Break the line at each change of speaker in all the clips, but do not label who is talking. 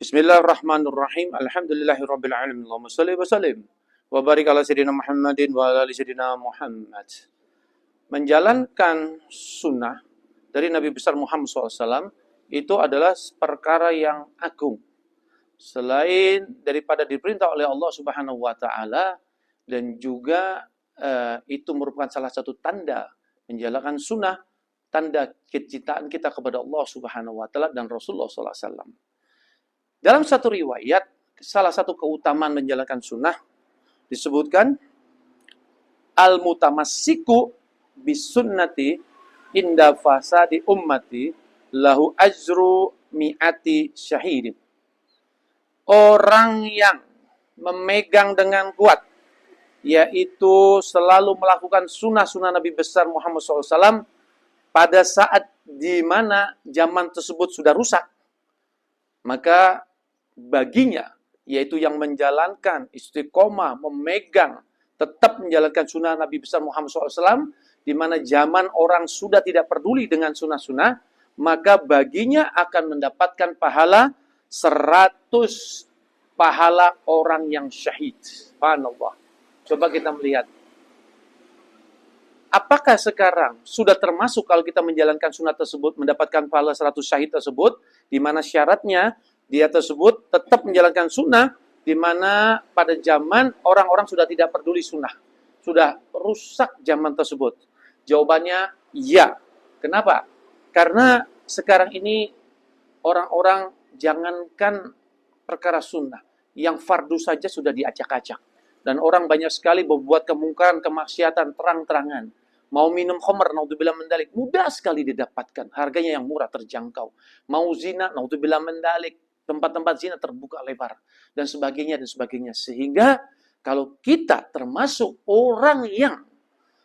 Bismillahirrahmanirrahim. Alhamdulillahirabbil alamin. Allahumma shalli wa sallim wa barik ala sayyidina Muhammadin wa ala ali sayyidina Muhammad. Menjalankan sunnah dari Nabi besar Muhammad SAW itu adalah perkara yang agung. Selain daripada diperintah oleh Allah Subhanahu wa taala dan juga itu merupakan salah satu tanda menjalankan sunnah, tanda kecintaan kita kepada Allah Subhanahu wa taala dan Rasulullah SAW. Dalam satu riwayat, salah satu keutamaan menjalankan sunnah disebutkan al-mutamassiku bisunnati inda fasadi ummati lahu ajru mi'ati syahidin. Orang yang memegang dengan kuat, yaitu selalu melakukan sunnah-sunnah Nabi besar Muhammad SAW pada saat di mana zaman tersebut sudah rusak, maka baginya, yaitu yang menjalankan istiqomah, memegang, tetap menjalankan sunnah Nabi besar Muhammad SAW, di mana zaman orang sudah tidak peduli dengan sunnah-sunnah, maka baginya akan mendapatkan pahala 100 pahala orang yang syahid. Subhanallah. Coba kita melihat. Apakah sekarang sudah termasuk kalau kita menjalankan sunnah tersebut, mendapatkan pahala 100 syahid tersebut, di mana syaratnya, dia tersebut tetap menjalankan sunnah, di mana pada zaman orang-orang sudah tidak peduli sunnah. Sudah rusak zaman tersebut. Jawabannya, ya. Kenapa? Karena sekarang ini orang-orang jangankan perkara sunnah, yang fardu saja sudah diacak-acak. Dan orang banyak sekali berbuat kemungkaran, kemaksiatan terang-terangan. Mau minum khamr, naudzubillah mendalik, mudah sekali didapatkan. Harganya yang murah, terjangkau. Mau zina, naudzubillah mendalik, tempat-tempat zina terbuka lebar, dan sebagainya, dan sebagainya. Sehingga kalau kita termasuk orang yang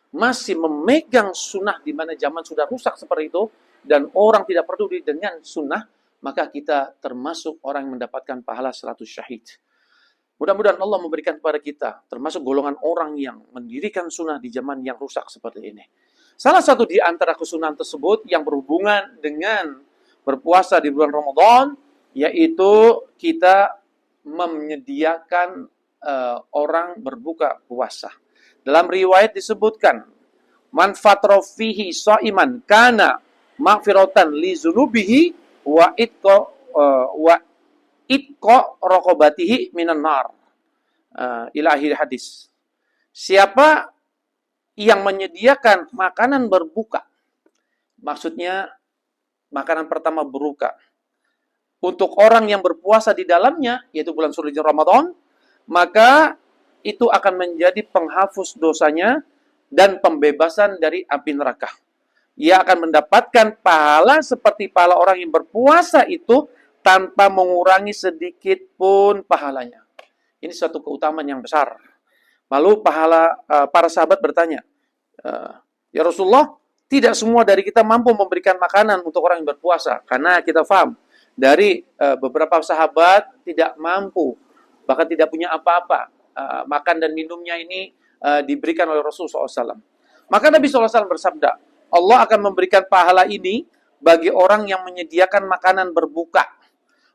masih memegang sunnah di mana zaman sudah rusak seperti itu, dan orang tidak peduli dengan sunnah, maka kita termasuk orang yang mendapatkan pahala 100 syahid. Mudah-mudahan Allah memberikan kepada kita, termasuk golongan orang yang mendirikan sunnah di zaman yang rusak seperti ini. Salah satu di antara kesunahan tersebut yang berhubungan dengan berpuasa di bulan Ramadan, yaitu kita menyediakan orang berbuka puasa. Dalam riwayat disebutkan, man fatra fihi shaiman kana maghfiratan li dzunubihi wa itqa raqabatihi minan nar. Ila akhir hadis. Siapa yang menyediakan makanan berbuka, maksudnya makanan pertama berbuka, untuk orang yang berpuasa di dalamnya, yaitu bulan suci Ramadan, maka itu akan menjadi penghapus dosanya dan pembebasan dari api neraka. Ia akan mendapatkan pahala seperti pahala orang yang berpuasa itu tanpa mengurangi sedikit pun pahalanya. Ini suatu keutamaan yang besar. Lalu para sahabat bertanya, ya Rasulullah, tidak semua dari kita mampu memberikan makanan untuk orang yang berpuasa, karena kita paham dari beberapa sahabat tidak mampu, bahkan tidak punya apa-apa. Makan dan minumnya ini diberikan oleh Rasulullah SAW. Maka Nabi SAW bersabda, Allah akan memberikan pahala ini bagi orang yang menyediakan makanan berbuka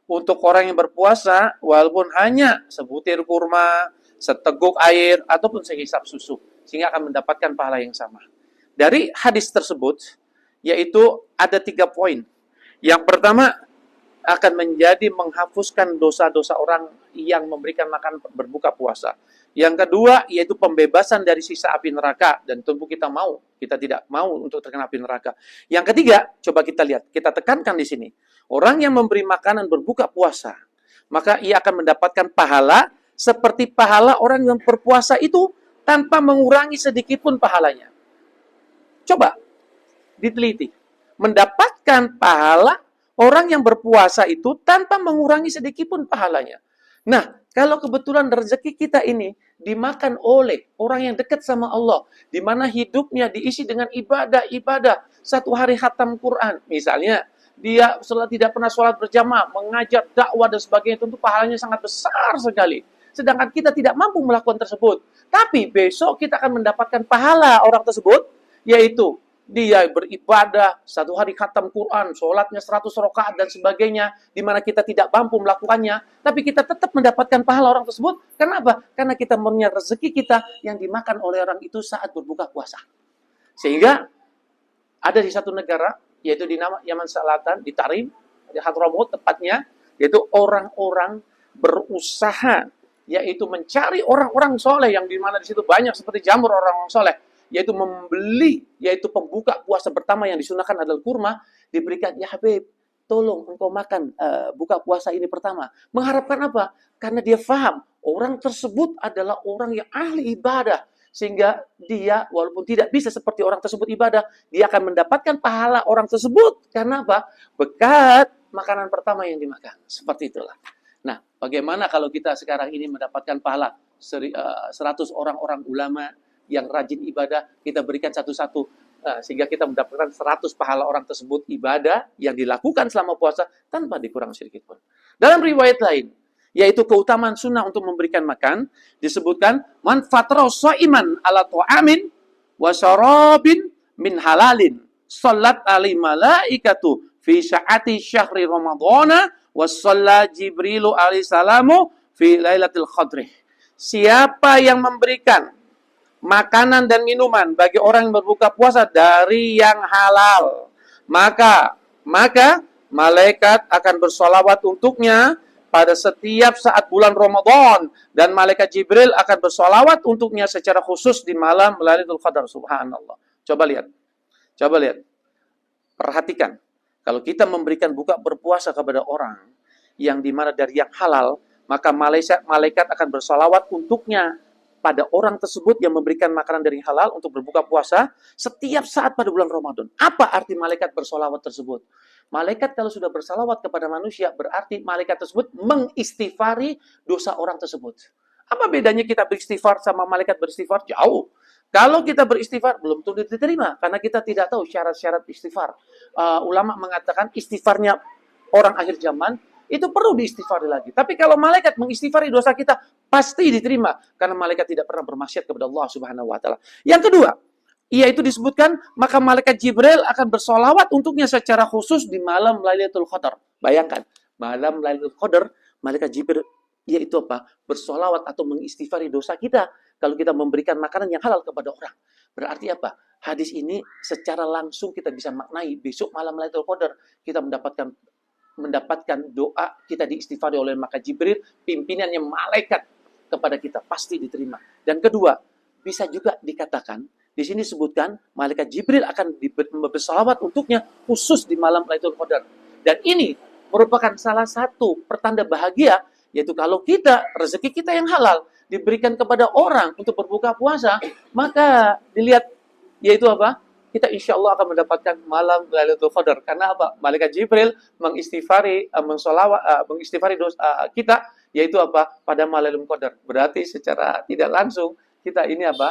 untuk orang yang berpuasa, walaupun hanya sebutir kurma, seteguk air, ataupun sehisap susu, sehingga akan mendapatkan pahala yang sama. Dari hadis tersebut, yaitu ada 3 poin. Yang pertama, akan menjadi menghapuskan dosa-dosa orang yang memberikan makan berbuka puasa. Yang kedua, yaitu pembebasan dari sisa api neraka. Dan tentu kita tidak mau untuk terkena api neraka. Yang ketiga, coba kita lihat, kita tekankan di sini. Orang yang memberi makanan berbuka puasa, maka ia akan mendapatkan pahala seperti pahala orang yang berpuasa itu tanpa mengurangi sedikit pun pahalanya. Coba diteliti. Mendapatkan pahala orang yang berpuasa itu tanpa mengurangi sedikit pun pahalanya. Nah, kalau kebetulan rezeki kita ini dimakan oleh orang yang dekat sama Allah, di mana hidupnya diisi dengan ibadah-ibadah, satu hari khatam Quran, misalnya, dia setelah tidak pernah sholat berjamaah, mengajar dakwah dan sebagainya, tentu pahalanya sangat besar sekali. Sedangkan kita tidak mampu melakukan tersebut. Tapi besok kita akan mendapatkan pahala orang tersebut, yaitu dia beribadah, satu hari khatam Quran, sholatnya 100 rakaat dan sebagainya, di mana kita tidak mampu melakukannya, tapi kita tetap mendapatkan pahala orang tersebut. Kenapa? Karena kita melihat rezeki kita yang dimakan oleh orang itu saat berbuka puasa. Sehingga ada di satu negara, yaitu di nama Yaman Selatan, di Tarim, di Hadramaut tepatnya, yaitu orang-orang berusaha, yaitu mencari orang-orang soleh, yang di mana di situ banyak seperti jamur orang-orang soleh, yaitu membeli, yaitu pembuka puasa pertama yang disunahkan adalah kurma, diberikan, ya Habib, tolong engkau makan buka puasa ini pertama. Mengharapkan apa? Karena dia faham, orang tersebut adalah orang yang ahli ibadah. Sehingga dia, walaupun tidak bisa seperti orang tersebut ibadah, dia akan mendapatkan pahala orang tersebut. Karena apa? Berkat makanan pertama yang dimakan. Seperti itulah. Nah, bagaimana kalau kita sekarang ini mendapatkan pahala 100 orang-orang ulama yang rajin ibadah, kita berikan satu-satu, sehingga kita mendapatkan 100 pahala orang tersebut ibadah yang dilakukan selama puasa tanpa dikurang sedikit pun. Dalam riwayat lain, yaitu keutamaan sunnah untuk memberikan makan, disebutkan man fatrau shaiman ala ta'amin wa syarabin min halalin sallat alaihi malaikatu fi sa'ati syahri ramadhana wa shalla jibrilu alaihi salamu fi lailatul qadri. Siapa yang memberikan makanan dan minuman bagi orang yang berbuka puasa dari yang halal, maka malaikat akan bersolawat untuknya pada setiap saat bulan Ramadan, dan malaikat Jibril akan bersolawat untuknya secara khusus di malam Lailatul Qadar. Subhanallah. Coba lihat, perhatikan. Kalau kita memberikan buka berpuasa kepada orang yang dimana dari yang halal, maka malaikat akan bersolawat untuknya pada orang tersebut yang memberikan makanan dari halal untuk berbuka puasa setiap saat pada bulan Ramadan. Apa arti malaikat bersolawat tersebut? Malaikat kalau sudah bersolawat kepada manusia, berarti malaikat tersebut mengistighfari dosa orang tersebut. Apa bedanya kita beristighfar sama malaikat beristighfar? Jauh. Kalau kita beristighfar, belum tentu diterima, karena kita tidak tahu syarat-syarat istighfar. Ulama mengatakan istighfarnya orang akhir zaman, itu perlu diistighfari lagi. Tapi kalau malaikat mengistighfari dosa kita, pasti diterima. Karena malaikat tidak pernah bermaksiat kepada Allah Subhanahu wa Ta'ala. Yang kedua, yaitu disebutkan, maka malaikat Jibril akan bersolawat untuknya secara khusus di malam Lailatul Qadar. Bayangkan, malam Lailatul Qadar, malaikat Jibril, yaitu apa? Bersolawat atau mengistighfari dosa kita. Kalau kita memberikan makanan yang halal kepada orang. Berarti apa? Hadis ini secara langsung kita bisa maknai. Besok malam Lailatul Qadar, kita mendapatkan doa kita diistighfari oleh malaikat Jibril, pimpinannya malaikat kepada kita, pasti diterima. Dan kedua, bisa juga dikatakan, di sini sebutkan, malaikat Jibril akan bersalawat untuknya khusus di malam Lailatul Qadar. Dan ini merupakan salah satu pertanda bahagia, yaitu kalau kita, rezeki kita yang halal, diberikan kepada orang untuk berbuka puasa, maka dilihat, yaitu apa? Kita insya Allah akan mendapatkan malam Lailatul Qadar. Karena apa? Malaikat Jibril mengistighfari dosa kita, yaitu apa? Pada malam Lailatul Qadar. Berarti secara tidak langsung kita ini apa?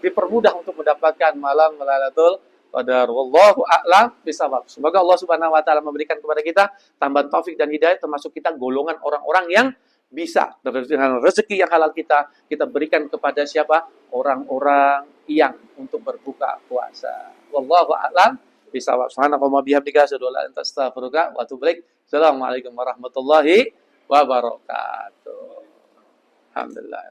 Dipermudah untuk mendapatkan malam Lailatul Qadar. Wallahu a'lam bishawab. Semoga Allah Subhanahu wa Ta'ala memberikan kepada kita tambahan taufik dan hidayah, termasuk kita golongan orang-orang yang bisa dengan rezeki yang halal kita berikan kepada siapa? Orang-orang yang untuk berbuka puasa. Wallahu a'lam bishawab. Subhanakallahumma bihamdika asyhadu an la ilaha illa anta astaghfiruka wa atubu ilaik. Assalamualaikum warahmatullahi wabarakatuh. Alhamdulillah.